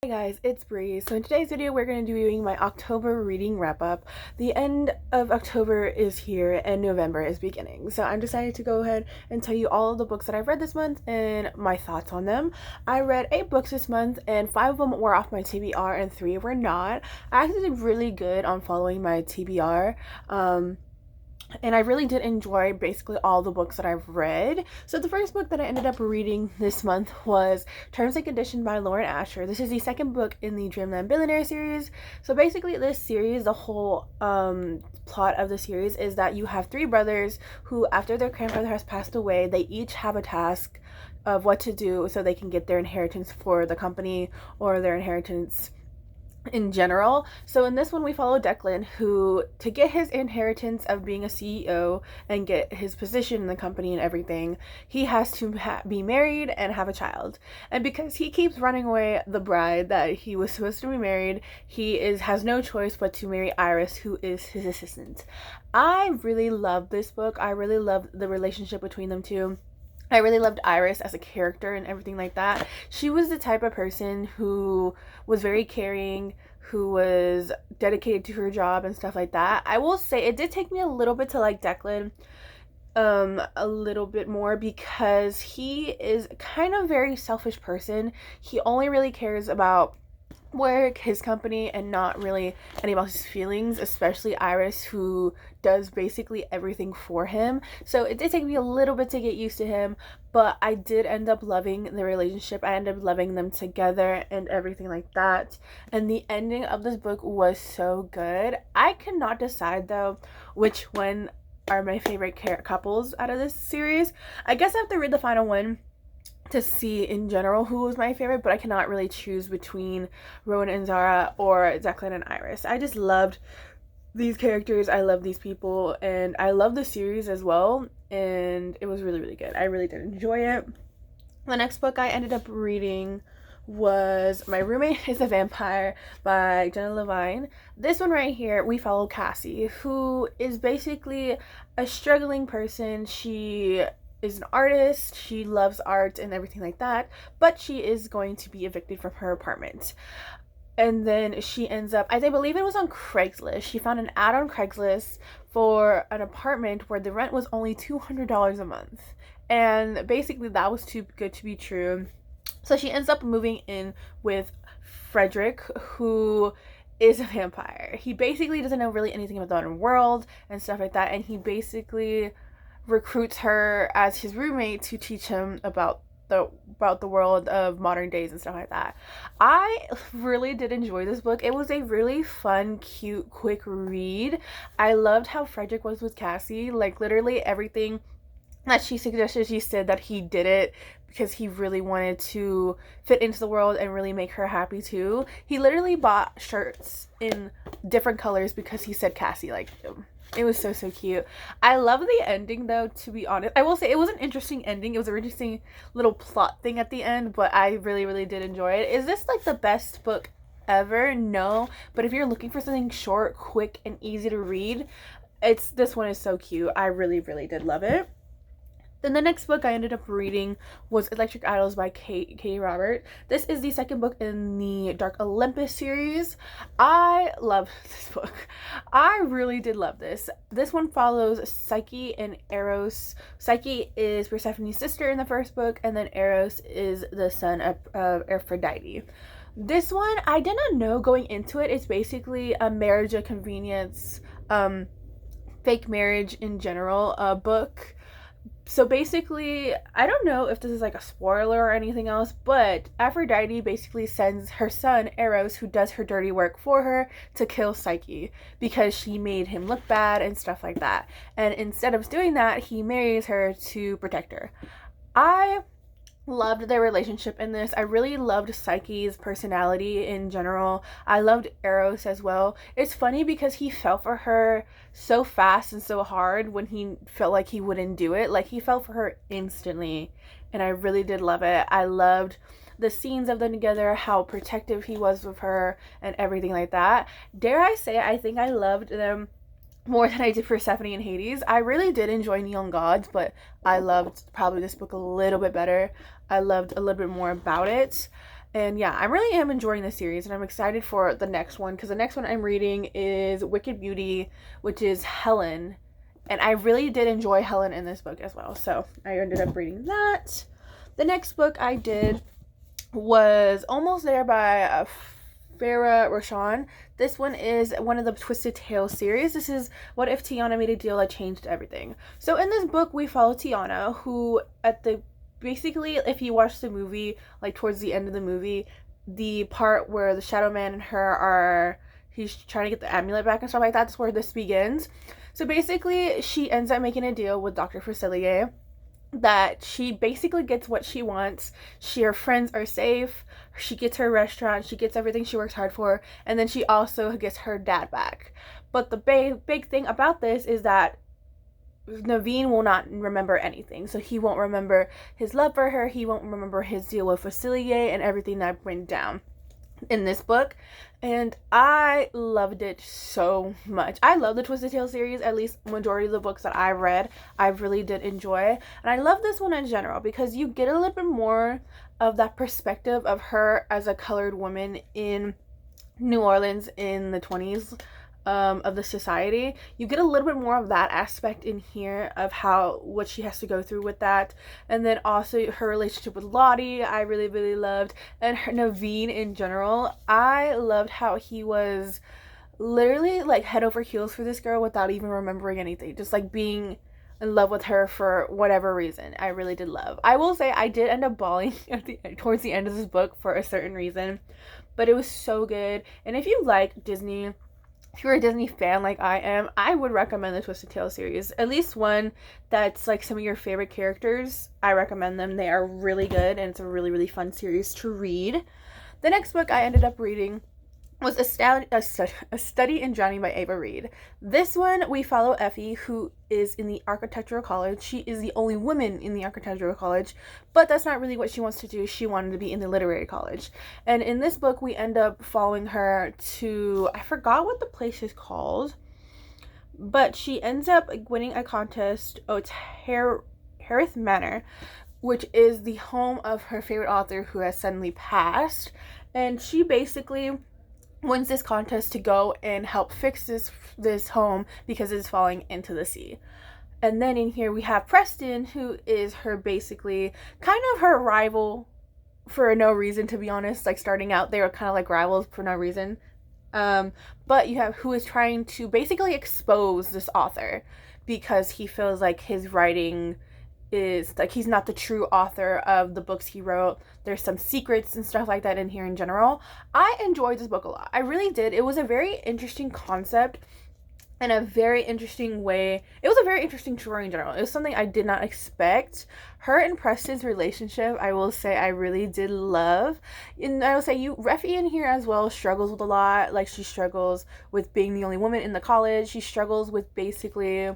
Guys, it's Bree. So in today's video, we're going to be doing my October reading wrap up. The end of October is here and November is beginning. So I'm decided to go ahead and tell you all of the books that I've read this month and my thoughts on them. I read 8 books this month and 5 of them were off my TBR and 3 were not. I actually did really good on following my TBR. And I really did enjoy basically all the books that I've read. So the first book that I ended up reading this month was Terms and Conditions by Lauren Asher. This is the second book in the Dreamland Billionaire series. So basically this series, the whole plot of the series is that you have 3 brothers who, after their grandfather has passed away, they each have a task of what to do so they can get their inheritance for the company or their inheritance in general. So in this one we follow Declan, who, to get his inheritance of being a CEO and get his position in the company and everything, he has to be married and have a child. And because he keeps running away the bride that he was supposed to be married, he has no choice but to marry Iris, who is his assistant. I really love this book. I really love the relationship between them two. I really loved Iris as a character and everything like that. She was the type of person who was very caring, who was dedicated to her job and stuff like that. I will say it did take me a little bit to like Declan a little bit more, because he is kind of very selfish person. He only really cares about work, his company, and not really anybody else's feelings, especially Iris, who does basically everything for him. So it did take me a little bit to get used to him, but I did end up loving the relationship. I ended up loving them together and everything like that. And the ending of this book was so good. I cannot decide though which one are my favorite couples out of this series. I guess I have to read the final one to see in general who was my favorite, but I cannot really choose between Rowan and Zara or Declan and Iris. I just loved these characters, I love these people, and I love the series as well, and it was really, really good. I really did enjoy it. The next book I ended up reading was My Roommate is a Vampire by Jenna Levine. This one right here, we follow Cassie, who is basically a struggling person. She is an artist, she loves art and everything like that, but she is going to be evicted from her apartment. And then she ends up, I believe it was on Craigslist, she found an ad on Craigslist for an apartment where the rent was only $200 a month. And basically that was too good to be true. So she ends up moving in with Frederick, who is a vampire. He basically doesn't know really anything about the modern world and stuff like that, and he basically recruits her as his roommate to teach him about the world of modern days and stuff like that. I really did enjoy this book. It was a really fun, cute, quick read. I loved how Frederick was with Cassie. Like, literally everything that she suggested, she said that he did it because he really wanted to fit into the world and really make her happy too. He literally bought shirts in different colors because he said Cassie liked them. It was so, so cute. I love the ending though, to be honest. I will say it was an interesting ending. It was an interesting little plot thing at the end, but I really, really did enjoy it. Is this like the best book ever? No. But if you're looking for something short, quick, and easy to read, this one is so cute. I really, really did love it. Then the next book I ended up reading was Electric Idols by Katee Robert. This is the second book in the Dark Olympus series. I love this book. I really did love this. This one follows Psyche and Eros. Psyche is Persephone's sister in the first book, and then Eros is the son of Aphrodite. This one, I did not know going into it. It's basically a marriage of convenience, fake marriage in general book. So basically, I don't know if this is like a spoiler or anything else, but Aphrodite basically sends her son, Eros, who does her dirty work for her, to kill Psyche because she made him look bad and stuff like that. And instead of doing that, he marries her to protect her. I loved their relationship in this. I really loved Psyche's personality in general. I loved Eros as well. It's funny because he fell for her so fast and so hard when he felt like he wouldn't do it. Like, he fell for her instantly, and I really did love it. I loved the scenes of them together, how protective he was with her and everything like that. Dare I say, I think I loved them more than I did Persephone and Hades. I really did enjoy Neon Gods, but I loved probably this book a little bit better. I loved a little bit more about it. And yeah, I really am enjoying this series, and I'm excited for the next one, because the next one I'm reading is Wicked Beauty, which is Helen. And I really did enjoy Helen in this book as well, so I ended up reading that. The next book I did was Almost There by Farah Roshan. This one is one of the Twisted Tales series. This is What If Tiana Made a Deal That Changed Everything. So in this book, we follow Tiana, who basically, if you watch the movie, like towards the end of the movie, the part where the Shadow Man and her he's trying to get the amulet back and stuff like that, that's where this begins. So basically, she ends up making a deal with Dr. Facilier that she basically gets what she wants. Her friends are safe, she gets her restaurant, she gets everything she works hard for, and then she also gets her dad back. But the big thing about this is that Naveen will not remember anything. So he won't remember his love for her, he won't remember his deal with Facilier and everything that went down in this book. And I loved it so much. I love the Twisted Tales series. At least majority of the books that I read, I really did enjoy. And I love this one in general because you get a little bit more of that perspective of her as a colored woman in New Orleans in the 20s. Of the society. You get a little bit more of that aspect in here of what she has to go through with that. And then also her relationship with Lottie, I really loved. And Naveen in general, I loved how he was literally like head over heels for this girl without even remembering anything, just like being in love with her for whatever reason. I really did love. I will say I did end up bawling towards the end of this book for a certain reason, but it was so good. And if you like Disney, if you're a Disney fan like I am, I would recommend the Twisted Tales series. At least one that's like some of your favorite characters. I recommend them. They are really good, and it's a really fun series to read. The next book I ended up reading was A Study in Drowning by Ava Reid. This one, we follow Effie, who is in the architectural college. She is the only woman in the architectural college, but that's not really what she wants to do. She wanted to be in the literary college. And in this book, we end up following her to, I forgot what the place is called, but she ends up winning a contest. Oh, it's Harith Manor, which is the home of her favorite author who has suddenly passed. And she basically wins this contest to go and help fix this home because it's falling into the sea. And then in here we have Preston, who is her basically kind of her rival for no reason, to be honest. Like starting out, they were kind of like rivals for no reason. But you have who is trying to basically expose this author because he feels like his writing is like he's not the true author of the books he wrote. There's some secrets and stuff like that in here in general. I enjoyed this book a lot. I really did. It was a very interesting concept and a very interesting way. It was a very interesting story in general. It was something I did not expect. Her and Preston's relationship, I will say, I really did love. And I will say, Effie in here as well struggles with a lot. Like she struggles with being the only woman in the college. She struggles with basically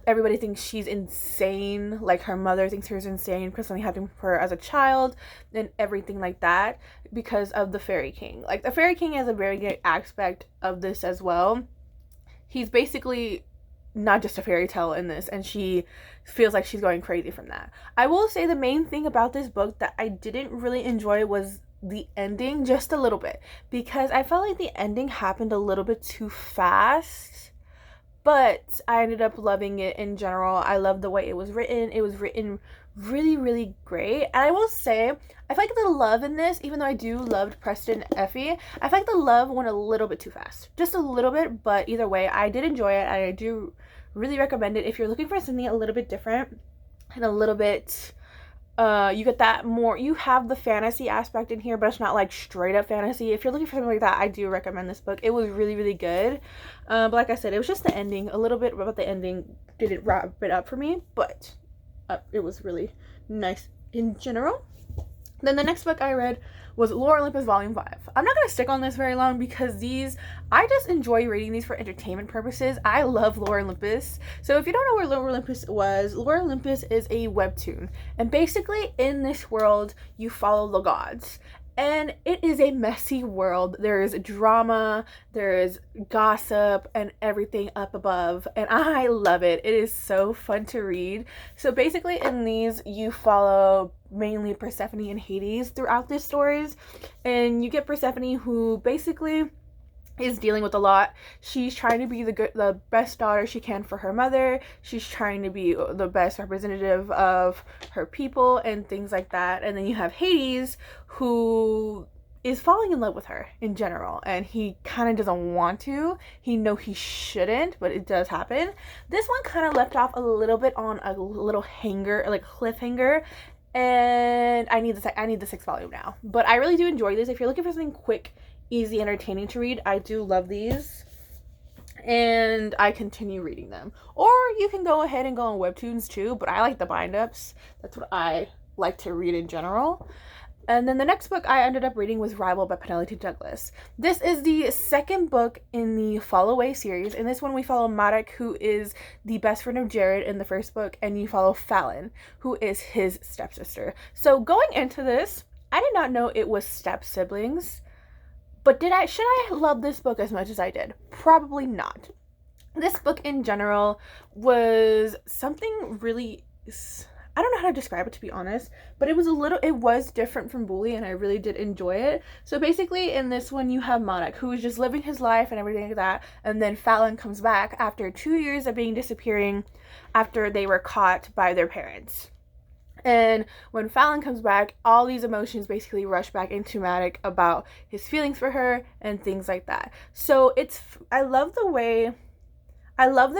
everybody thinks she's insane, like her mother thinks her insane because something happened to her as a child and everything like that because of the Fairy King. Like the Fairy King has a very good aspect of this as well. He's basically not just a fairy tale in this, and she feels like she's going crazy from that. I will say the main thing about this book that I didn't really enjoy was the ending, just a little bit, because I felt like the ending happened a little bit too fast. But I ended up loving it in general. I loved the way it was written. It was written really great. And I will say, I feel like the love in this, even though I do loved Preston and Effie, I feel like the love went a little bit too fast. Just a little bit, but either way, I did enjoy it. I do really recommend it if you're looking for something a little bit different and a little bit you get that more, you have the fantasy aspect in here, but it's not like straight up fantasy. If you're looking for something like that, I do recommend this book. It was really good. But like I said, it was just the ending. A little bit about the ending didn't wrap it up for me, but it was really nice in general. Then the next book I read was Lore Olympus Volume 5. I'm not going to stick on this very long because I just enjoy reading these for entertainment purposes. I love Lore Olympus. So if you don't know where Lore Olympus was, Lore Olympus is a webtoon. And basically in this world, you follow the gods. And it is a messy world. There is drama, there is gossip, and everything up above. And I love it. It is so fun to read. So basically in these, you follow mainly Persephone and Hades throughout these stories. And you get Persephone, who basically is dealing with a lot. She's trying to be the best daughter she can for her mother. She's trying to be the best representative of her people and things like that. And then you have Hades, who is falling in love with her in general, and he kind of doesn't want to. He shouldn't, but it does happen. This one kind of left off a little bit on a little hanger, like cliffhanger, and I need the 6th volume now. But I really do enjoy this. If you're looking for something quick, easy, entertaining to read, I do love these, and I continue reading them. Or you can go ahead and go on Webtoons too, but I like the bind ups. That's what I like to read in general. And then the next book I ended up reading was Rival by Penelope Douglas. This is the second book in the Fall Away series. In this one, we follow Madoc, who is the best friend of Jared in the first book, and you follow Fallon, who is his stepsister. So going into this, I did not know it was step siblings, but should I love this book as much as I did? Probably not. This book in general was something really, I don't know how to describe it, to be honest, but it was different from Bully, and I really did enjoy it. So basically in this one, you have Madoc, who is just living his life and everything like that, and then Fallon comes back after 2 years of being disappearing after they were caught by their parents. And when Fallon comes back, all these emotions basically rush back into Madoc about his feelings for her and things like that. So I love the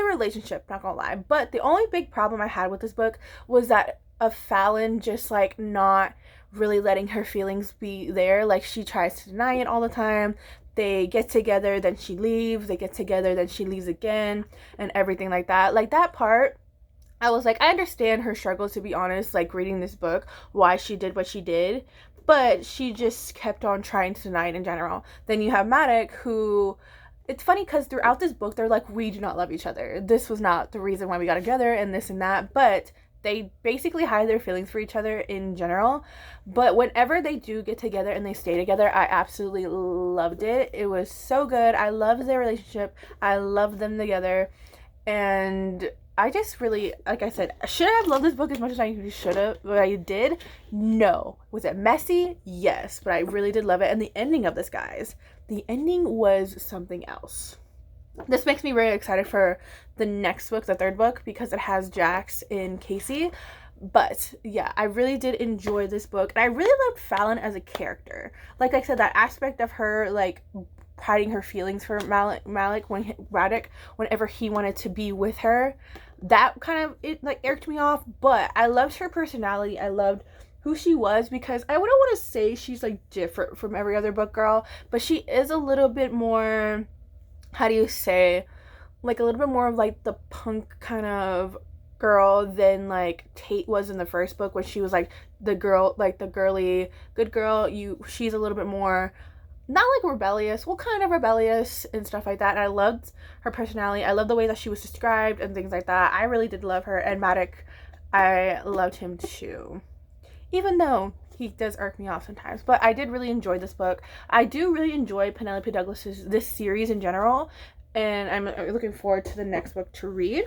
relationship, not gonna lie. But the only big problem I had with this book was that of Fallon just like not really letting her feelings be there. Like, she tries to deny it all the time. They get together, then she leaves. They get together, then she leaves again, and everything like that. Like, that part, I was like, I understand her struggles, to be honest, like reading this book, why she did what she did, but she just kept on trying to deny it in general. Then you have Madoc, who, it's funny because throughout this book, they're like, we do not love each other. This was not the reason why we got together and this and that, but they basically hide their feelings for each other in general. But whenever they do get together and they stay together, I absolutely loved it. It was so good. I loved their relationship. I loved them together. And I just really, like I said, should I have loved this book as much as I should have, but I did? No. Was it messy? Yes, but I really did love it. And the ending of this, guys, the ending was something else. This makes me very excited for the next book, the 3rd book, because it has Jax and Casey. But yeah, I really did enjoy this book, and I really loved Fallon as a character. Like I said, that aspect of her, like, hiding her feelings for Madoc whenever he wanted to be with her, that kind of, it like irked me off. But I loved her personality. I loved who she was, because I wouldn't want to say she's like different from every other book girl, but she is a little bit more, how do you say, like a little bit more of like the punk kind of girl than like Tate was in the first book, when she was like the girl, like the girly good girl. She's a little bit more, not like rebellious, well, kind of rebellious and stuff like that. And I loved her personality. I loved the way that she was described and things like that. I really did love her. And Madoc, I loved him too, even though he does irk me off sometimes. But I did really enjoy this book. I do really enjoy Penelope Douglas's this series in general, and I'm looking forward to the next book to read.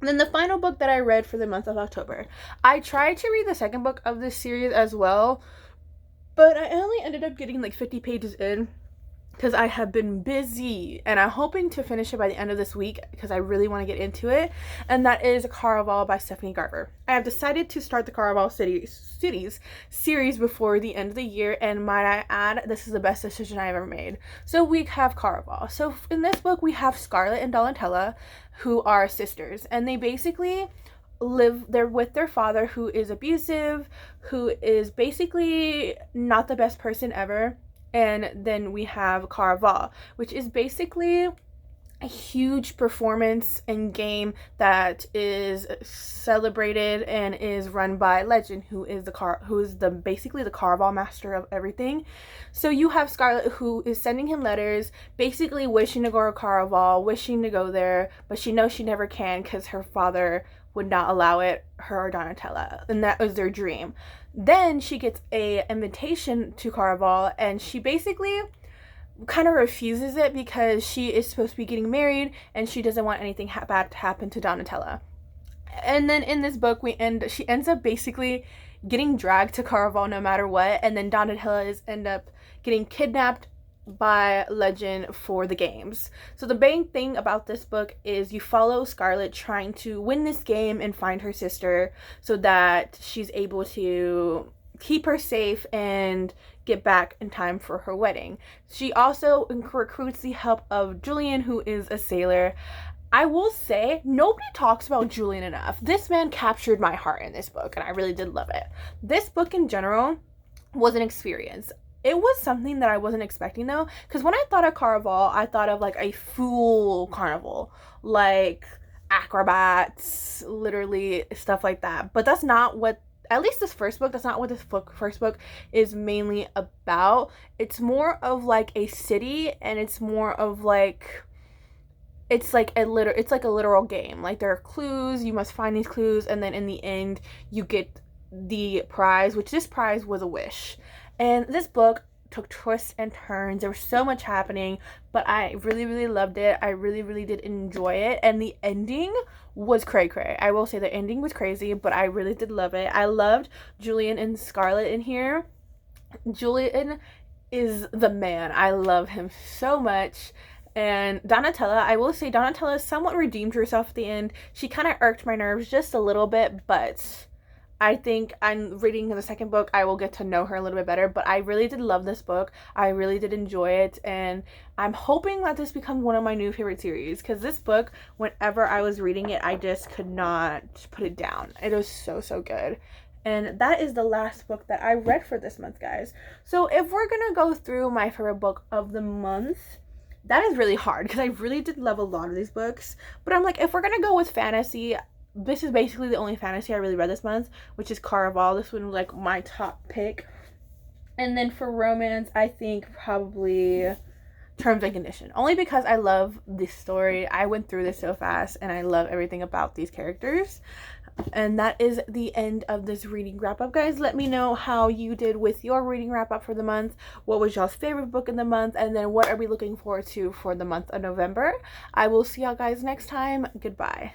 And then the final book that I read for the month of October, I tried to read the second book of this series as well, but I only ended up getting like 50 pages in because I have been busy, and I'm hoping to finish it by the end of this week because I really want to get into it. And that is Caraval by Stephanie Garber. I have decided to start the Caraval Cities series before the end of the year, and might I add, this is the best decision I've ever made. So we have Caraval. So in this book, we have Scarlet and Donatella, who are sisters, and they basically they're with their father, who is abusive, who is basically not the best person ever. And then we have Caraval, which is basically a huge performance and game that is celebrated and is run by Legend, who is basically the Caraval master of everything. So you have Scarlet, who is sending him letters, basically wishing to go to Caraval, wishing to go there, but she knows she never can because her father would not allow it, her or Donatella, and that was their dream. Then she gets a invitation to Caraval, and she basically kind of refuses it because she is supposed to be getting married and she doesn't want anything bad to happen to Donatella. And then in this book, she ends up basically getting dragged to Caraval no matter what, and then Donatella's end up getting kidnapped by Legend for the games. So the main thing about this book is you follow Scarlet trying to win this game and find her sister so that she's able to keep her safe and get back in time for her wedding. She also recruits the help of Julian, who is a sailor. I will say, nobody talks about Julian enough. This man captured my heart in this book, and I really did love it. This book in general was an experience. It was something that I wasn't expecting though, because when I thought of Caraval, I thought of like a full carnival, like acrobats, literally stuff like that. But that's not what, at least this first book, that's not what this first book is mainly about. It's more of like a city, and it's more of like, it's like a literal game. Like there are clues, you must find these clues, and then in the end you get the prize, which this prize was a wish. And this book took twists and turns. There was so much happening, but I really, really loved it. I really, really did enjoy it. And the ending was cray-cray. I will say the ending was crazy, but I really did love it. I loved Julian and Scarlet in here. Julian is the man. I love him so much. And Donatella, I will say Donatella somewhat redeemed herself at the end. She kind of irked my nerves just a little bit, but I think I'm reading the second book, I will get to know her a little bit better. But I really did love this book. I really did enjoy it. And I'm hoping that this becomes one of my new favorite series. Because this book, whenever I was reading it, I just could not put it down. It was so, so good. And that is the last book that I read for this month, guys. So if we're going to go through my favorite book of the month, that is really hard. Because I really did love a lot of these books. But I'm like, if we're going to go with fantasy, this is basically the only fantasy I really read this month, which is Caraval. This one was like my top pick. And then for romance, I think probably Terms and Conditions. Only because I love this story. I went through this so fast and I love everything about these characters. And that is the end of this reading wrap up, guys. Let me know how you did with your reading wrap up for the month. What was y'all's favorite book in the month? And then what are we looking forward to for the month of November? I will see y'all guys next time. Goodbye.